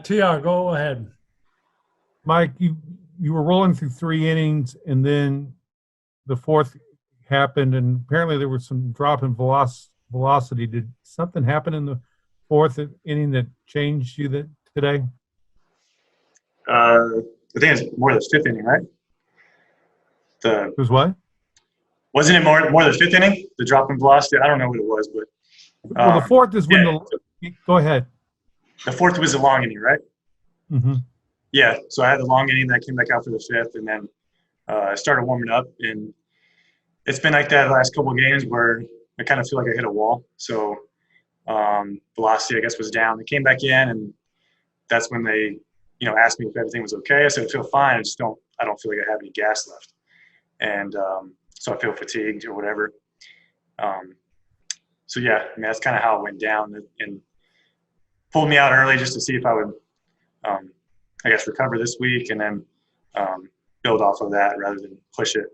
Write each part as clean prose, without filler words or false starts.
TR, go ahead. Mike, you were rolling through 3 innings, and then the fourth happened, and apparently there was some drop in velocity. Did something happen in the fourth inning that changed you today? I think it's more the fifth inning, right? It was what? Wasn't it more the fifth inning? The drop in velocity? I don't know what it was, but Well, the fourth is when go ahead. The fourth was the long inning, right? Mm-hmm. Yeah. So I had the long inning, then I came back out for the fifth, and then I started warming up, and it's been like that the last couple of games where I kind of feel like I hit a wall. So velocity, I guess, was down. They came back in, and that's when they, asked me if everything was okay. I said, I feel fine. I don't feel like I have any gas left. And so I feel fatigued or whatever. So yeah, I mean, that's kind of how it went down, and pulled me out early just to see if I would, I guess, recover this week and then build off of that rather than push it.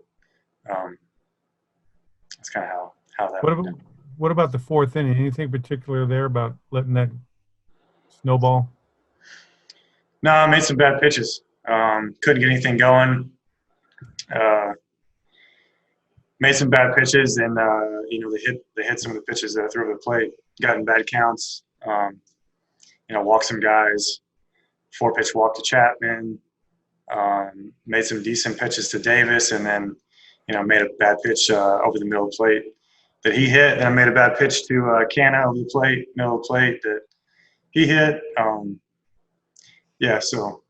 That's kind of how that went down. What about the fourth inning? Anything particular there about letting that snowball? No, I made some bad pitches. Couldn't get anything going. Made some bad pitches, and they hit some of the pitches that I threw over the plate. Got in bad counts. Walked some guys. 4-pitch walk to Chapman. Made some decent pitches to Davis, and then made a bad pitch over the middle of the plate that he hit, and I made a bad pitch to Canna over the plate, middle of the plate that he hit. So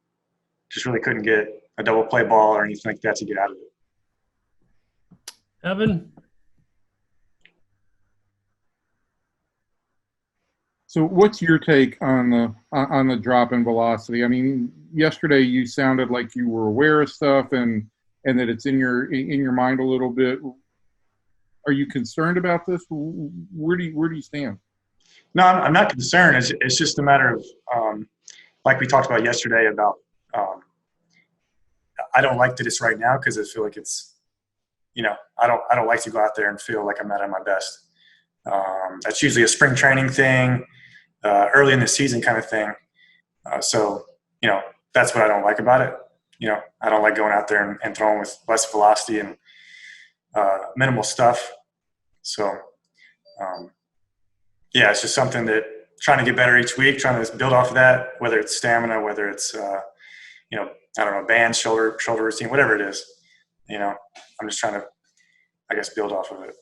just really couldn't get a double play ball or anything like that to get out of it. Evan? So what's your take on the drop in velocity? I mean, yesterday you sounded like you were aware of stuff and that it's in your mind a little bit. Are you concerned about this? Where do you stand? No, I'm not concerned. It's just a matter of like we talked about yesterday about I don't like that it's right now because I feel like it's I don't like to go out there and feel like I'm not at my best. That's usually a spring training thing, early in the season kind of thing. So that's what I don't like about it. I don't like going out there and throwing with less velocity and minimal stuff. So it's just something that trying to get better each week, trying to build off of that, whether it's stamina, whether it's I don't know, band, shoulder routine, whatever it is. I'm just trying to, I guess, build off of it.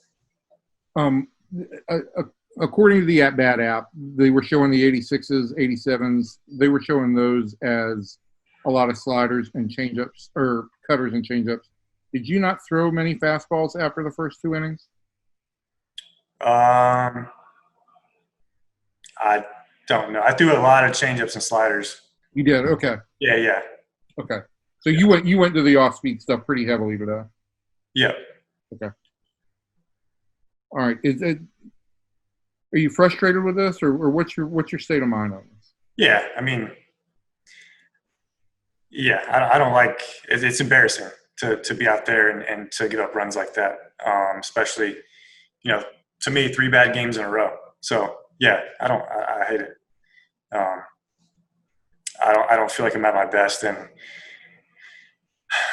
According to the at-bat app, they were showing the 86s, 87s. They were showing those as a lot of sliders and changeups, or cutters and changeups. Did you not throw many fastballs after the first 2 innings? I don't know. I threw a lot of changeups and sliders. You did? Okay. Yeah. Okay. So you went to the off-speed stuff pretty heavily today. Yeah. Okay. All right. Are you frustrated with this, or what's your state of mind on this? Yeah. I mean, I don't like it. It's embarrassing to be out there and to give up runs like that, especially, to me, 3 bad games in a row. So yeah, I hate it. I don't feel like I'm at my best, and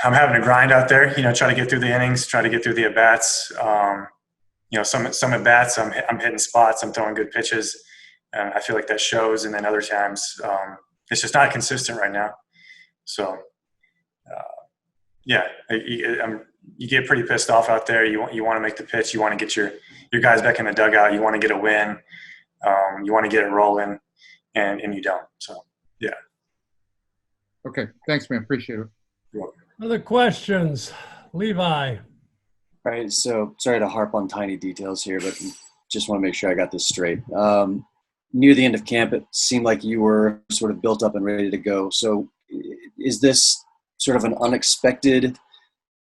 I'm having to grind out there, try to get through the innings, try to get through the at-bats. Some at-bats, I'm hitting spots, I'm throwing good pitches, and I feel like that shows. And then other times, it's just not consistent right now. So, you get pretty pissed off out there. You want to make the pitch. You want to get your guys back in the dugout. You want to get a win. You want to get it rolling, and you don't. So, yeah. Okay. Thanks, man. Appreciate it. You're welcome. Other questions? Levi. All right, so sorry to harp on tiny details here, but just want to make sure I got this straight. Near the end of camp, it seemed like you were sort of built up and ready to go. So is this sort of an unexpected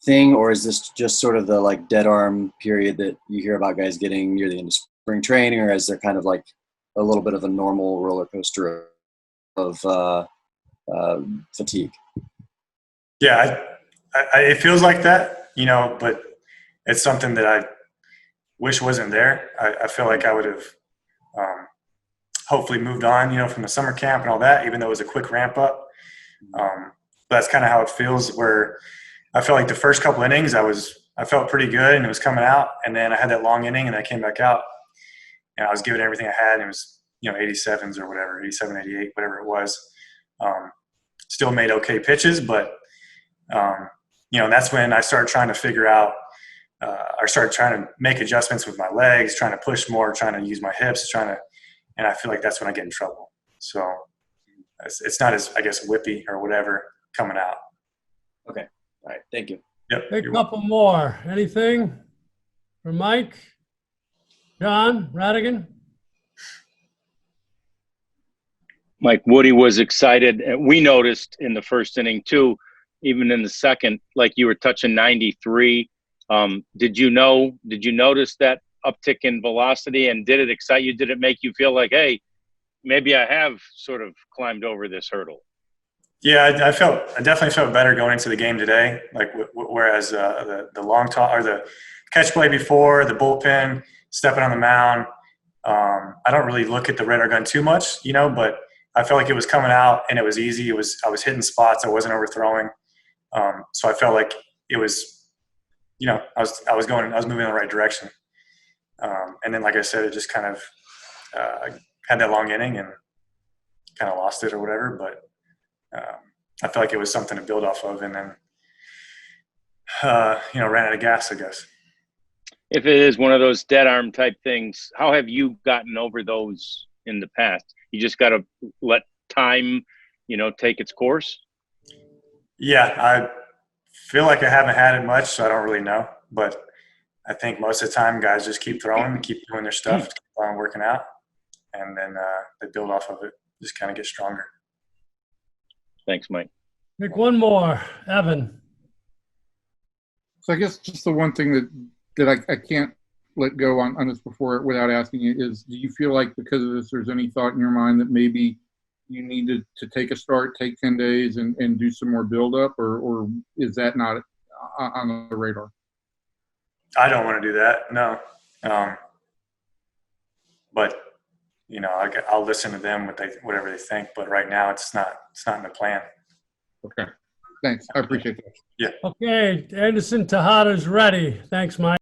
thing, or is this just sort of the dead arm period that you hear about guys getting near the end of spring training, or is there kind of like a little bit of a normal roller coaster of fatigue? Yeah, it feels like that, but it's something that I wish wasn't there. I feel like I would have hopefully moved on, from the summer camp and all that, even though it was a quick ramp up. That's kind of how it feels, where I felt like the first couple innings I felt pretty good and it was coming out, and then I had that long inning and I came back out and I was giving everything I had, and it was 87s or whatever, 87, 88, whatever it was. Still made okay pitches, but and that's when I started trying to figure out, I started trying to make adjustments with my legs, trying to push more, trying to use my hips, and I feel like that's when I get in trouble. So it's not as, I guess, whippy or whatever coming out. Okay. All right. Thank you. Yep. A couple more. Anything for Mike? John Radigan? Mike, Woody was excited. And we noticed in the first inning too, even in the second, like you were touching 93. Did you notice that uptick in velocity, and did it excite you? Did it make you feel like, hey, maybe I have sort of climbed over this hurdle? Yeah, I definitely felt better going into the game today. Like whereas the long toss or the catch play before, the bullpen, stepping on the mound, I don't really look at the radar gun too much, but I felt like it was coming out and it was easy. I was hitting spots. I wasn't overthrowing. So I felt like it was, I was moving in the right direction. And then, like I said, it just kind of had that long inning and kind of lost it or whatever. But I felt like it was something to build off of, and then, ran out of gas, I guess. If it is one of those dead arm type things, how have you gotten over those in the past? You just got to let time, take its course? Yeah, I feel like I haven't had it much, so I don't really know. But I think most of the time guys just keep throwing, keep doing their stuff, keep on working out, and then they build off of it, just kind of get stronger. Thanks, Mike. Pick one more. Evan. So I guess just the one thing that I can't let go on this before without asking you is, do you feel like because of this, there's any thought in your mind that maybe you needed to take a start, take 10 days and do some more buildup, or is that not on the radar? I don't want to do that, no. But I'll listen to them whatever they think. But right now, it's not in the plan. Okay, thanks. I appreciate that. Yeah. Okay, Anderson Tejada's ready. Thanks, Mike.